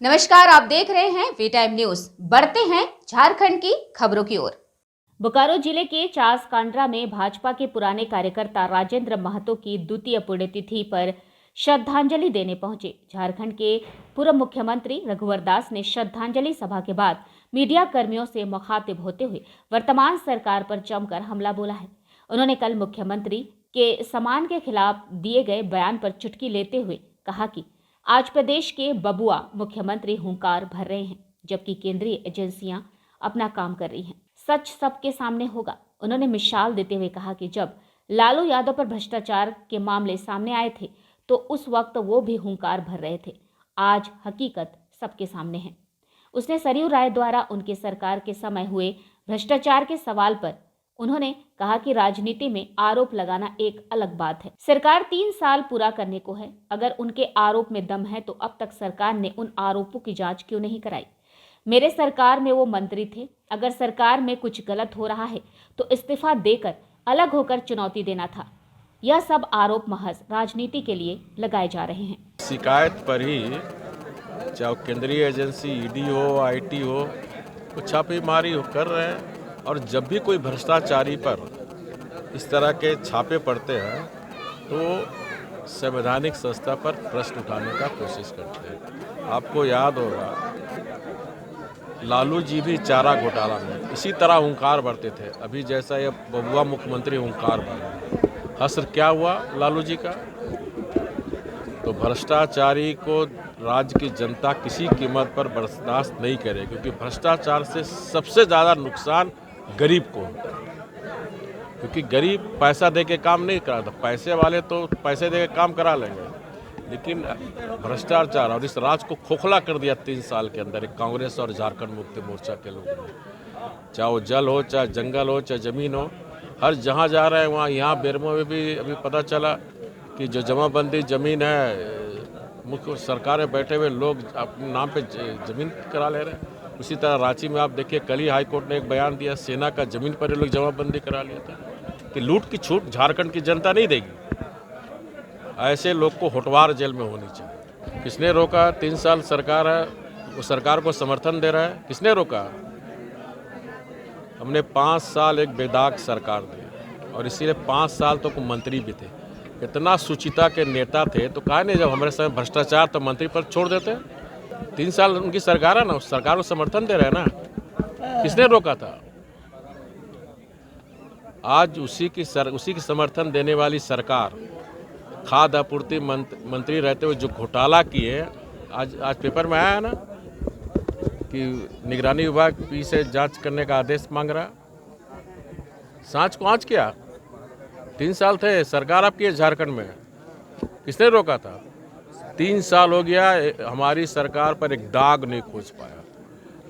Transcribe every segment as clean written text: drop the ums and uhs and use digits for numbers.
नमस्कार, आप देख रहे हैं वी टाइम न्यूज। बढ़ते हैं झारखंड की खबरों की ओर। बोकारो जिले के चासकांड्रा में भाजपा के पुराने कार्यकर्ता राजेंद्र महतो की द्वितीय पुण्यतिथि पर श्रद्धांजलि देने पहुंचे। झारखंड के पूर्व मुख्यमंत्री रघुवर दास ने श्रद्धांजलि सभा के बाद मीडिया कर्मियों से मुखातिब होते हुए वर्तमान सरकार पर जमकर हमला बोला है। उन्होंने कल मुख्यमंत्री के सम्मान के खिलाफ दिए गए बयान पर चुटकी लेते हुए कहा कि आज प्रदेश के बबुआ मुख्यमंत्री हुंकार भर रहे हैं, जबकि केंद्रीय एजेंसियां अपना काम कर रही हैं। सच सबके सामने होगा। उन्होंने मिसाल देते हुए कहा कि जब लालू यादव पर भ्रष्टाचार के मामले सामने आए थे तो उस वक्त वो भी हुंकार भर रहे थे। आज हकीकत सबके सामने है। उसने सरयू राय द्वारा उनके सरकार के समय हुए भ्रष्टाचार के सवाल पर उन्होंने कहा कि राजनीति में आरोप लगाना एक अलग बात है। सरकार 3 साल पूरा करने को है। अगर उनके आरोप में दम है तो अब तक सरकार ने उन आरोपों की जांच क्यों नहीं कराई? मेरे सरकार में वो मंत्री थे। अगर सरकार में कुछ गलत हो रहा है तो इस्तीफा देकर अलग होकर चुनौती देना था। यह सब आरोप महज राजनीति के लिए लगाए जा रहे हैं। शिकायत पर ही चाहे केंद्रीय एजेंसी ईडी हो, आईटी हो, वो छापेमारी कर रहे हैं। और जब भी कोई भ्रष्टाचारी पर इस तरह के छापे पड़ते हैं तो संवैधानिक संस्था पर प्रश्न उठाने का कोशिश करते हैं। आपको याद होगा लालू जी भी चारा घोटाला में इसी तरह हुंकार भरते थे। अभी जैसा ये बबुआ मुख्यमंत्री हुंकार भर रहे हैं। हश्र क्या हुआ लालू जी का? तो भ्रष्टाचारी को राज्य की जनता किसी कीमत पर बर्दाश्त नहीं करे, क्योंकि भ्रष्टाचार से सबसे ज़्यादा नुकसान गरीब को होता है। क्योंकि गरीब पैसा दे के काम नहीं कराता। पैसे वाले तो पैसे दे के काम करा लेंगे, लेकिन भ्रष्टाचार और इस राज को खोखला कर दिया 3 साल के अंदर एक कांग्रेस और झारखंड मुक्ति मोर्चा के लोगों ने। चाहे वो जल हो, चाहे जंगल हो, चाहे ज़मीन हो, हर जहाँ जा रहे हैं वहाँ। यहाँ बेरमो में भी अभी पता चला कि जो जमाबंदी ज़मीन है, मुख्य सरकार में बैठे हुए लोग अपने नाम पे ज़मीन करा ले रहे हैं। उसी तरह रांची में आप देखिए, कल ही हाईकोर्ट ने एक बयान दिया, सेना का ज़मीन पर ये लोग जमाबंदी करा लिया था कि लूट की छूट झारखंड की जनता नहीं देगी। ऐसे लोग को होटवार जेल में होनी चाहिए। किसने रोका? 3 साल सरकार है, वो सरकार को समर्थन दे रहा है। किसने रोका? हमने 5 साल एक बेदाग सरकार दी और इसीलिए 5 साल तो मंत्री भी थे। इतना सुचिता के नेता थे तो कहा नहीं, जब हमारे समय भ्रष्टाचार तो मंत्री पर छोड़ देते। 3 साल उनकी सरकार है ना, उस सरकार को समर्थन दे रहे हैं ना। किसने रोका था? आज उसी की समर्थन देने वाली सरकार, खाद्य आपूर्ति मंत्री रहते हुए जो घोटाला किए, आज पेपर में आया है ना कि निगरानी विभाग पी से जांच करने का आदेश मांग रहा। सांच को आँच किया। 3 साल थे सरकार आपकी है झारखंड में, किसने रोका था? 3 साल हो गया, हमारी सरकार पर एक दाग नहीं खोज पाया।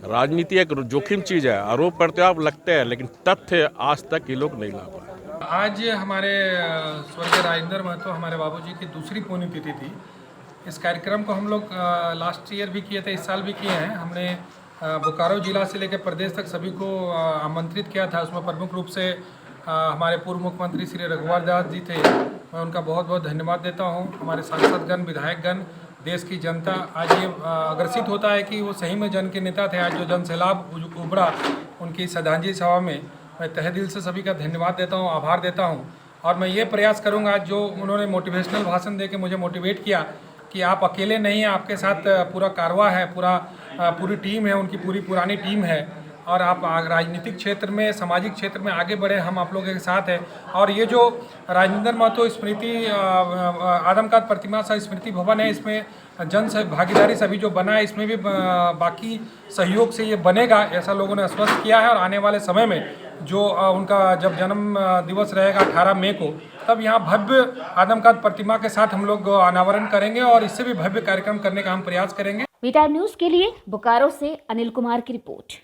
राजनीति एक जोखिम चीज़ है। आरोप करते हो आप, लगते हैं, लेकिन तथ्य आज तक ये लोग नहीं ला पाए। आज हमारे स्वर्गीय राजेंद्र महतो हमारे बाबूजी की दूसरी पुण्यतिथि थी। इस कार्यक्रम को हम लोग लास्ट ईयर भी किए थे, इस साल भी किए हैं। हमने बोकारो जिला से लेकर प्रदेश तक सभी को आमंत्रित किया था। उसमें प्रमुख रूप से हमारे पूर्व मुख्यमंत्री श्री रघुवर दास जी थे। मैं उनका बहुत बहुत धन्यवाद देता हूं। हमारे सांसदगण, विधायकगण, देश की जनता आज ये अग्रसित होता है कि वो सही में जन के नेता थे। आज जो जन सैलाब उभरा उनकी श्रद्धांजलि सभा में, मैं तहे दिल से सभी का धन्यवाद देता हूं, आभार देता हूं। और मैं ये प्रयास करूंगा, आज जो उन्होंने मोटिवेशनल भाषण दे के मुझे मोटिवेट किया कि आप अकेले नहीं हैं, आपके साथ पूरा कारवां है, पूरी टीम है, उनकी पूरी पुरानी टीम है। और आप राजनीतिक क्षेत्र में, सामाजिक क्षेत्र में आगे बढ़े, हम आप लोगों के साथ हैं। और ये जो राजेंद्र महतो स्मृति आदमकद प्रतिमा सह स्मृति भवन है, इसमें जन भागीदारी सभी जो बना है, इसमें भी बाकी सहयोग से ये बनेगा, ऐसा लोगों ने आश्वस्त किया है। और आने वाले समय में जो उनका जब जन्म दिवस रहेगा 18 मई को, तब यहाँ भव्य आदमकद प्रतिमा के साथ हम लोग अनावरण करेंगे और इससे भी भव्य कार्यक्रम करने का हम प्रयास करेंगे। वी टाइम न्यूज के लिए बोकारो से अनिल कुमार की रिपोर्ट।